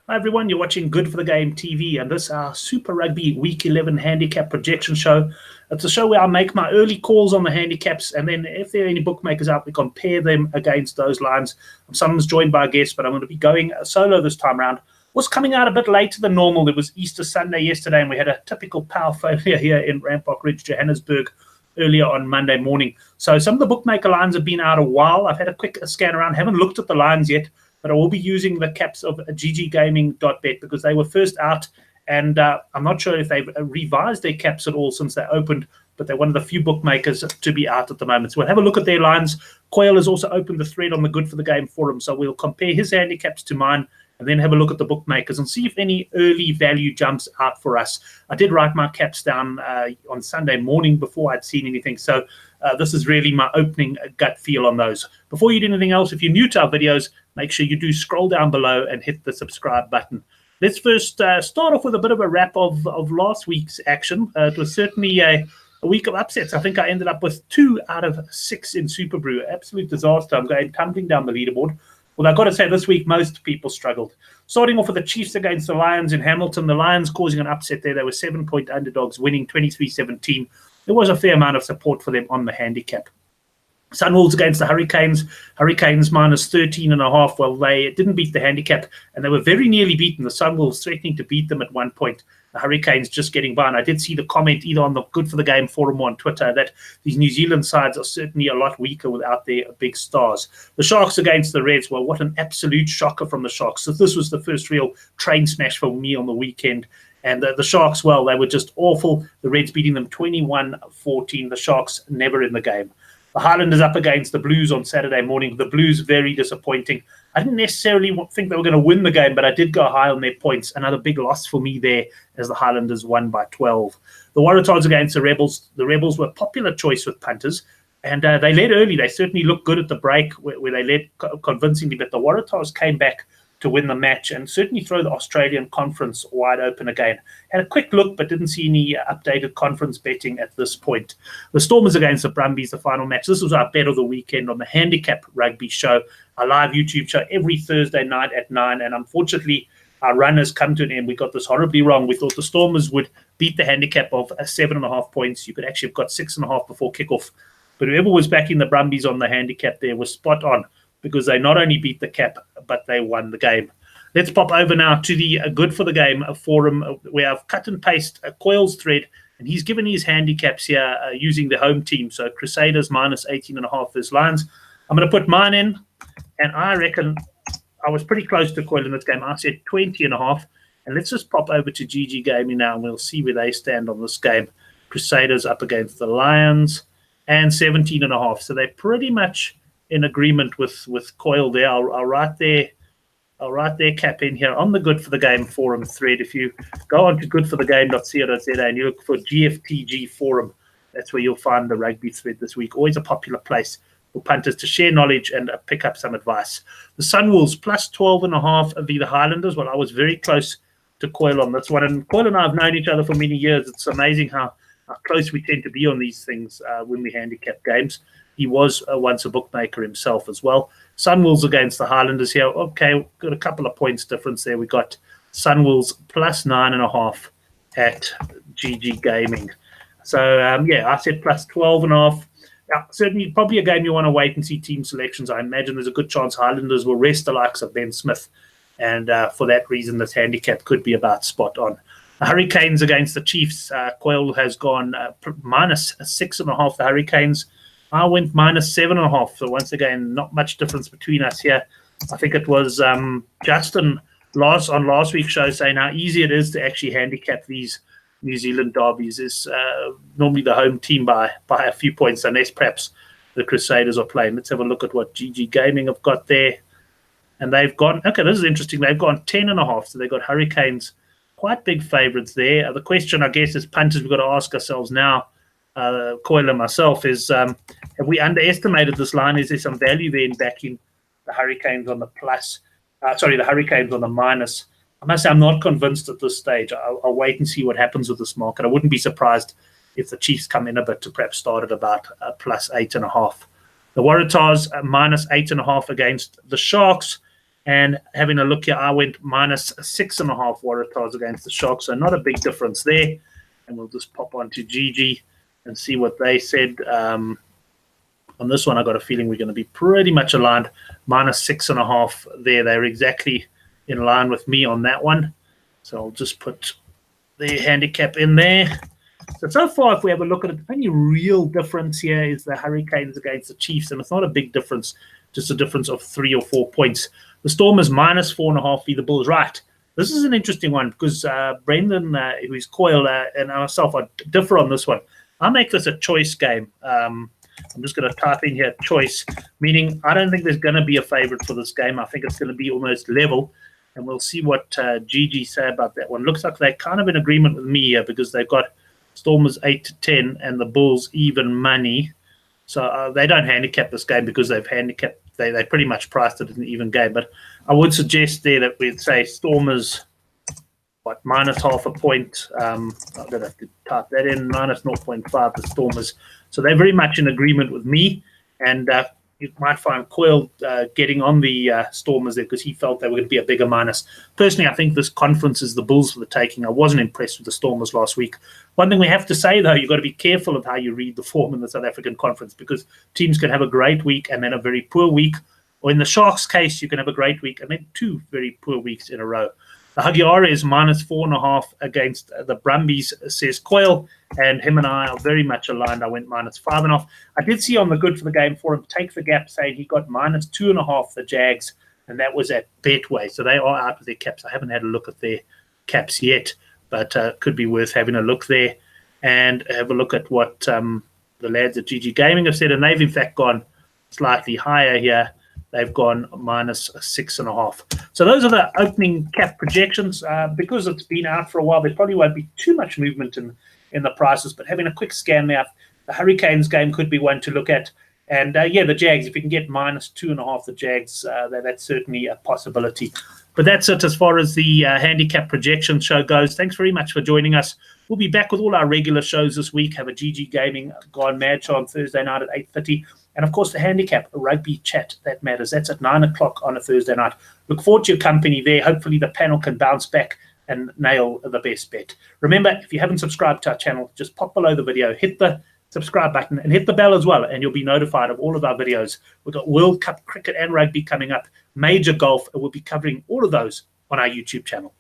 Hi everyone, you're watching Good for the Game TV, and this is our Super Rugby Week 11 Handicap Projection Show. It's a show where I make my early calls on the handicaps, and then if there are any bookmakers out, we compare them against those lines. I'm sometimes joined by a guest, but I'm going to be going solo this time around. Was coming out a bit later than normal. It was Easter Sunday yesterday, and we had a typical power failure here in Rampart Ridge, Johannesburg, earlier on Monday morning. So some of the bookmaker lines have been out a while. I've had a quick scan around, haven't looked at the lines yet, but I will be using the caps of gggaming.bet because they were first out, and I'm not sure if they've revised their caps at all since they opened, but they're one of the few bookmakers to be out at the moment. So we'll have a look at their lines. Coyle has also opened the thread on the Good for the Game forum, so we'll compare his handicaps to mine and then have a look at the bookmakers and see if any early value jumps out for us. I did write my caps down on Sunday morning before I'd seen anything, so this is really my opening gut feel on those. Before you do anything else, if you're new to our videos, make sure you do scroll down below and hit the subscribe button. Let's first start off with a bit of a wrap of last week's action. It was certainly a week of upsets. I think I ended up with 2 out of 6 in Super Brew. Absolute disaster. I'm going tumbling down the leaderboard. Well, I've got to say this week, most people struggled. Starting off with the Chiefs against the Lions in Hamilton. The Lions causing an upset there. They were 7-point underdogs, winning 23-17. There was a fair amount of support for them on the handicap. Sunwolves against the Hurricanes. Hurricanes minus 13.5. Well, they didn't beat the handicap, and they were very nearly beaten. The Sunwolves threatening to beat them at one point. The Hurricanes just getting by. And I did see the comment either on the Good for the Game forum or on Twitter that these New Zealand sides are certainly a lot weaker without their big stars. The Sharks against the Reds. Well, what an absolute shocker from the Sharks. So this was the first real train smash for me on the weekend. And the Sharks, well, they were just awful. The Reds beating them 21-14. The Sharks never in the game. The Highlanders up against the Blues on Saturday morning. The Blues very disappointing. I didn't necessarily think they were going to win the game, but I did go high on their points. Another big loss for me there as the Highlanders won by 12. The Waratahs against the Rebels. The Rebels were a popular choice with punters, and they led early. They certainly looked good at the break where they led convincingly, but the Waratahs came back to win the match and certainly throw the Australian conference wide open again. Had a quick look, but didn't see any updated conference betting at this point. The Stormers against the Brumbies, the final match. This was our bet of the weekend on the Handicap Rugby Show, our live YouTube show every Thursday night at 9. And unfortunately, our run has come to an end. We got this horribly wrong. We thought the Stormers would beat the handicap of 7.5 points. You could actually have got 6.5 before kickoff. But whoever was backing the Brumbies on the handicap there was spot on, because they not only beat the cap, but they won the game. Let's pop over now to the Good for the Game forum, where I've cut and pasted Coyle's thread, and he's given his handicaps here using the home team. So Crusaders minus 18.5 as Lions. I'm going to put mine in, and I reckon I was pretty close to Coyle in this game. I said 20.5. And let's just pop over to GG Gaming now, and we'll see where they stand on this game. Crusaders up against the Lions, and 17.5. So they're pretty much in agreement with Coyle there. I'll write their cap in here on the Good for the Game forum thread. If you go on to goodforthegame.co.za and you look for GFTG forum, that's where you'll find the rugby thread this week. Always a popular place for punters to share knowledge and pick up some advice. The Sunwolves plus 12.5 v the Highlanders. Well, I was very close to Coyle on this one, and Coyle and I have known each other for many years. It's amazing how close we tend to be on these things when we handicap games. He was once a bookmaker himself as well. Sunwolves against the Highlanders here. Okay, got a couple of points difference there. We got Sunwolves plus 9.5 at GG Gaming. So, I said plus 12.5. Now, certainly probably a game you want to wait and see team selections. I imagine there's a good chance Highlanders will rest the likes of Ben Smith. And for that reason, this handicap could be about spot on. The Hurricanes against the Chiefs. Coyle has gone minus 6.5, the Hurricanes. I went minus 7.5. So once again, not much difference between us here. I think it was Justin on last week's show saying how easy it is to actually handicap these New Zealand derbies. Is normally the home team by a few points, unless perhaps the Crusaders are playing. Let's have a look at what GG Gaming have got there. And they've gone, okay, this is interesting. They've gone 10.5. So they've got Hurricanes, quite big favourites there. The question, I guess, as punters, we've got to ask ourselves now, Coyle and myself, is have we underestimated this line? Is there some value there in backing the Hurricanes on the plus? The Hurricanes on the minus. I must say I'm not convinced at this stage. I'll wait and see what happens with this market. I wouldn't be surprised if the Chiefs come in a bit to perhaps start at about plus 8.5. The Waratahs minus 8.5 against the Sharks. And having a look here, I went minus 6.5 Waratahs against the Sharks, so not a big difference there. And we'll just pop on to GG and see what they said. On this one, I got a feeling we're going to be pretty much aligned. Minus 6.5 there. They're exactly in line with me on that one. So I'll just put the handicap in there. So far, if we have a look at it, the only real difference here is the Hurricanes against the Chiefs, and it's not a big difference, just a difference of 3 or 4 points. The Stormers minus 4.5 for the Bulls. Right. This is an interesting one because Brendan, who's Coyle, and myself, I differ on this one. I make this a choice game. I'm just going to type in here choice, meaning I don't think there's going to be a favorite for this game. I think it's going to be almost level, and we'll see what GG say about that one. Looks like they're kind of in agreement with me here because they've got Stormers 8-10 and the Bulls even money. So they don't handicap this game because they've handicapped. They pretty much priced it an even game. But I would suggest there that we'd say Stormers, minus half a point. I don't have to type that in. Minus 0.5 the Stormers. So they're very much in agreement with me. And you might find Coyle getting on the Stormers there because he felt they were going to be a bigger minus. Personally, I think this conference is the Bulls for the taking. I wasn't impressed with the Stormers last week. One thing we have to say, though, you've got to be careful of how you read the form in the South African conference because teams can have a great week and then a very poor week. Or in the Sharks' case, you can have a great week and then 2 very poor weeks in a row. The Hagiara is minus 4.5 against the Brumbies, says Coyle, and him and I are very much aligned. I went minus 5.5. I did see on the Good for the Game forum, Take the Gap, saying he got minus 2.5 the Jags, and that was at Betway. So they are out with their caps. I haven't had a look at their caps yet, but could be worth having a look there and have a look at what the lads at GG Gaming have said, and they've in fact gone slightly higher here. They've gone minus 6.5. So those are the opening cap projections. Because it's been out for a while, there probably won't be too much movement in the prices. But having a quick scan there, the Hurricanes game could be one to look at. And, the Jags, if you can get minus 2.5 the Jags, that's certainly a possibility. But that's it as far as the handicap projection show goes. Thanks very much for joining us. We'll be back with all our regular shows this week. Have a GG Gaming Gone Mad show on Thursday night at 8:30. And, of course, the Handicap, a rugby chat that matters. That's at 9 o'clock on a Thursday night. Look forward to your company there. Hopefully the panel can bounce back and nail the best bet. Remember, if you haven't subscribed to our channel, just pop below the video, hit the subscribe button, and hit the bell as well, and you'll be notified of all of our videos. We've got World Cup cricket and rugby coming up, major golf, and we'll be covering all of those on our YouTube channel.